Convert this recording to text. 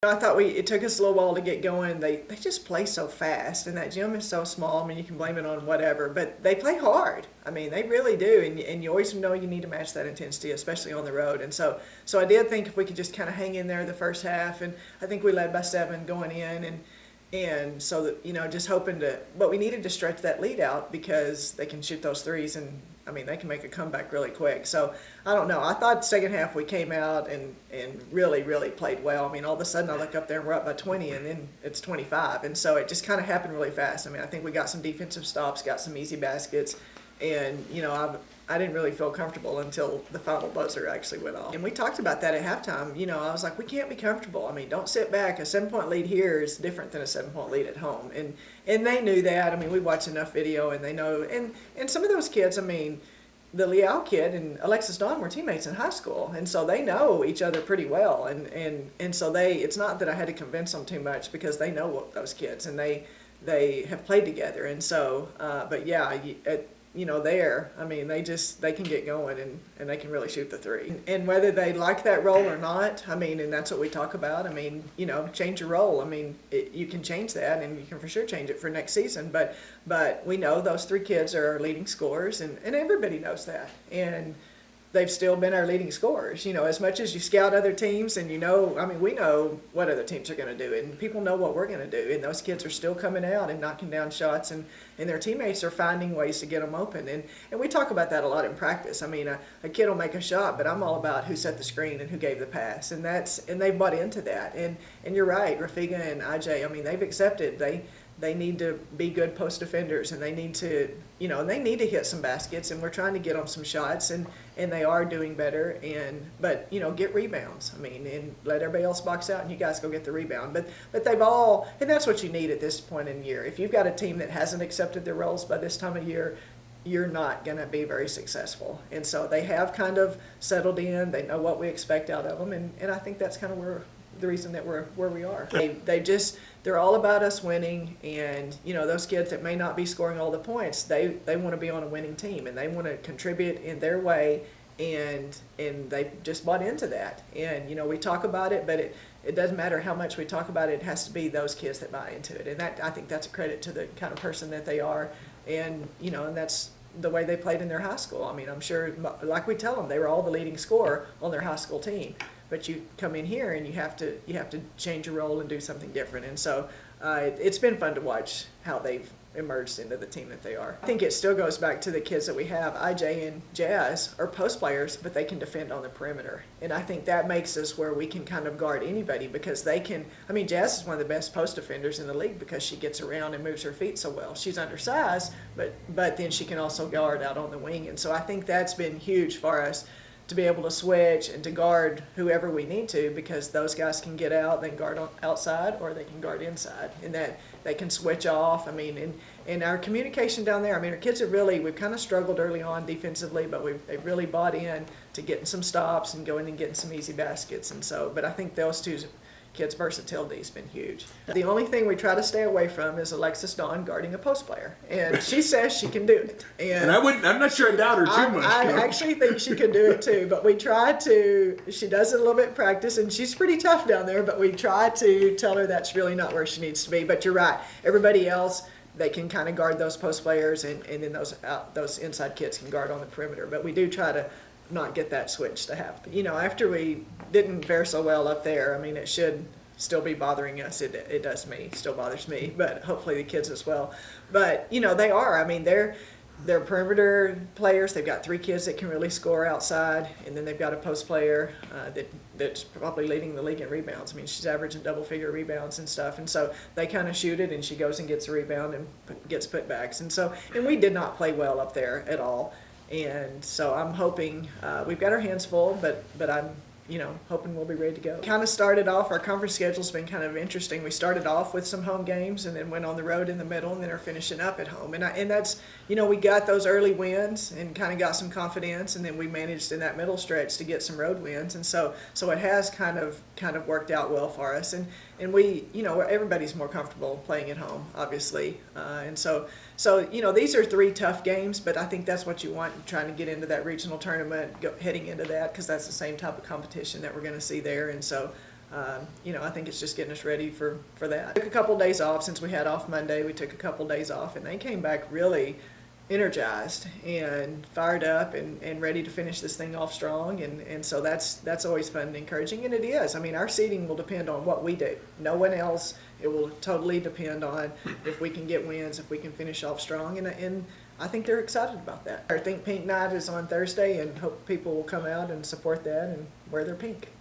I thought it took us a little while to get going. They just play so fast, and that gym is so small. I mean, you can blame it on whatever, but they play hard. I mean, they really do, and you always know you need to match that intensity, especially on the road. And so I did think if we could just kind of hang in there the first half, and I think we led by 7 going in, and so that, just hoping to, but we needed to stretch that lead out because they can shoot those threes, and I mean, they can make a comeback really quick. So I don't know. I thought second half we came out and really, really played well. I mean, all of a sudden I look up there and we're up by 20, and then it's 25. And so it just kind of happened really fast. I mean, I think we got some defensive stops, got some easy baskets, and, I didn't really feel comfortable until the final buzzer actually went off. And we talked about that at halftime. I was like, we can't be comfortable. I mean, don't sit back. A 7-point lead here is different than a 7-point lead at home. And they knew that. I mean, we watched enough video, and they know. And some of those kids, I mean, the Leal kid and Alexis Dawn were teammates in high school, and so they know each other pretty well. And so it's not that I had to convince them too much, because they know those kids, and they have played together. And so, but yeah, there, I mean, they can get going, and they can really shoot the three. And whether they like that role or not, I mean, and that's what we talk about. I mean, change your role. I mean, you can change that, and you can for sure change it for next season. But we know those 3 kids are our leading scorers, and everybody knows that. And they've still been our leading scorers. As much as you scout other teams, and I mean, we know what other teams are going to do, and people know what we're going to do, and those kids are still coming out and knocking down shots, and their teammates are finding ways to get them open. And we talk about that a lot in practice. I mean, a kid will make a shot, but I'm all about who set the screen and who gave the pass, and they've bought into that. And you're right, Rafiga and IJ, I mean, they've accepted they need to be good post defenders, and they need to, they need to hit some baskets, and we're trying to get them some shots, and they are doing better. But get rebounds. I mean, and let everybody else box out, and you guys go get the rebound. But they've all, and that's what you need at this point in the year. If you've got a team that hasn't accepted their roles by this time of year, you're not going to be very successful. And so they have kind of settled in. They know what we expect out of them, and I think that's kind of the reason that we're where we are. They're all about us winning, and those kids that may not be scoring all the points, they want to be on a winning team, and they want to contribute in their way, and they've just bought into that. And we talk about it, but it doesn't matter how much we talk about it. It has to be those kids that buy into it, and I think that's a credit to the kind of person that they are, and and that's the way they played in their high school. I mean, I'm sure, like we tell them, they were all the leading scorer on their high school team. But you come in here and you have to change your role and do something different. And so it's been fun to watch how they've emerged into the team that they are. I think it still goes back to the kids that we have. IJ and Jazz are post players, but they can defend on the perimeter. And I think that makes us where we can kind of guard anybody, because they can. I mean, Jazz is one of the best post defenders in the league because she gets around and moves her feet so well. She's undersized, but then she can also guard out on the wing. And so I think that's been huge for us, to be able to switch and to guard whoever we need to, because those guys can get out, they can guard outside, or they can guard inside, and that they can switch off. I mean, and our communication down there, I mean, our kids have we've kind of struggled early on defensively, but they've really bought in to getting some stops and going and getting some easy baskets. And so, but I think those two kids' versatility has been huge. The only thing we try to stay away from is Alexis Dawn guarding a post player, and she says she can do it. And I'm not sure I doubt her too much. I actually think she can do it too, but we try to. She does it a little bit in practice, and she's pretty tough down there. But we try to tell her that's really not where she needs to be. But you're right. Everybody else, they can kind of guard those post players, and then those inside kids can guard on the perimeter. But we do try to not get that switch to happen. After we didn't fare so well up there, I mean, it should still be bothering us. It does me, still bothers me, but hopefully the kids as well. But, they are. I mean, they're perimeter players. They've got 3 kids that can really score outside, and then they've got a post player that's probably leading the league in rebounds. I mean, she's averaging double-figure rebounds and stuff, and so they kind of shoot it, and she goes and gets a rebound and gets putbacks. And we did not play well up there at all. And so I'm hoping we've got our hands full, but I'm hoping we'll be ready to go. Kind of started off, our conference schedule's been kind of interesting. We started off with some home games, and then went on the road in the middle, and then are finishing up at home. And that's, we got those early wins and kind of got some confidence, and then we managed in that middle stretch to get some road wins. And so it has kind of worked out well for us. And we, everybody's more comfortable playing at home, obviously. And so these are 3 tough games, but I think that's what you want, trying to get into that regional tournament, heading into that, because that's the same type of competition that we're going to see there. And so I think it's just getting us ready for that. Took a couple days off since we had off Monday. We took a couple days off, and they came back really energized and fired up and ready to finish this thing off strong. And so that's always fun and encouraging, and it is. I mean, our seeding will depend on what we do. No one else. It will totally depend on if we can get wins, if we can finish off strong, and I think they're excited about that. Our Think Pink Night is on Thursday, and hope people will come out and support that and wear their pink.